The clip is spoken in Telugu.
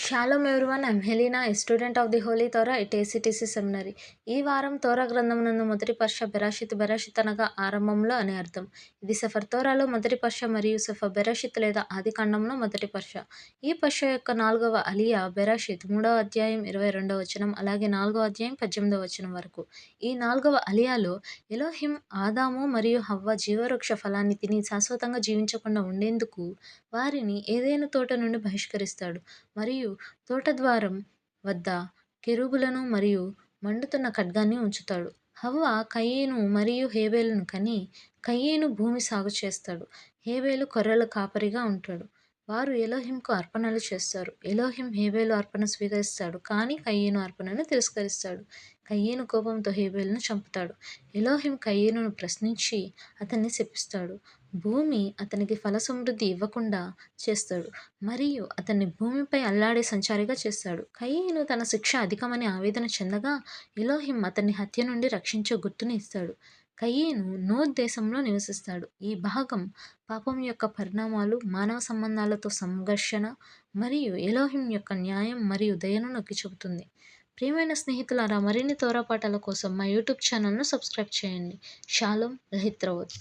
Shalom everyone, I'm Helena, a student of the holy Torah at ACTC seminary. ఈ వారం తోరా గ్రంథమునందు మొదటి పర్ష బెరాషిత్. బెరాషిత్ అనగా ఆరంభంలో అని అర్థం. ఇది సెఫర్ తోరాలో మొదటి పర్ష మరియు సెఫర్ బెరాషిత్ లేదా ఆదికాండంలో మొదటి పర్ష. ఈ పర్ష యొక్క 4వ అలియా బెరాషిత్ 3వ అధ్యాయం 22వ వచనం, అలాగే 4వ అధ్యాయం 18వ వచనం వరకు. ఈ 4వ అలియాలో ఎలోహిం ఆదాము మరియు హవ్వ జీవవృక్ష ఫలాన్ని తిని శాశ్వతంగా జీవించకుండా ఉండేందుకు వారిని ఏదెను తోట నుండి బహిష్కరిస్తాడు మరియు తోట ద్వారం వద్ద కెరూబులను మరియు మండుతున్న ఖడ్గాన్ని ఉంచుతాడు. హవ్వ కయీను మరియు హేబేలును కని, కయీను భూమి సాగు చేస్తాడు, హేబేలు గొర్రెల కాపరిగా ఉంటాడు. వారు ఎలోహింకు అర్పణలు చేస్తారు. ఎలోహిం హేబేలు అర్పణ స్వీకరిస్తాడు, కానీ కయీను అర్పణను తిరస్కరిస్తాడు. కయీను కోపంతో హేబేలును చంపుతాడు. ఎలోహిం కయీనును ప్రశ్నించి అతన్ని శపిస్తాడు. భూమి అతనికి ఫల సమృద్ధి ఇవ్వకుండా చేస్తాడు మరియు అతన్ని భూమిపై అల్లాడే సంచారిగా చేస్తాడు. కయీను తన శిక్ష అధికమని ఆవేదన చెందగా ఎలోహిం అతన్ని హత్య నుండి రక్షించే గుర్తుని ఇస్తాడు. కయీను నోద్ దేశంలో నివసిస్తాడు. ఈ భాగం పాపం యొక్క పరిణామాలు, మానవ సంబంధాలతో సంఘర్షణ మరియు ఎలోహిం యొక్క న్యాయం మరియు దయను నొక్కి చెబుతుంది. ప్రియమైన స్నేహితులారా, మరిన్ని తోరా పాఠాల కోసం మా యూట్యూబ్ ఛానల్ను సబ్స్క్రైబ్ చేయండి. షాలోమ్ లహిత్రవత్.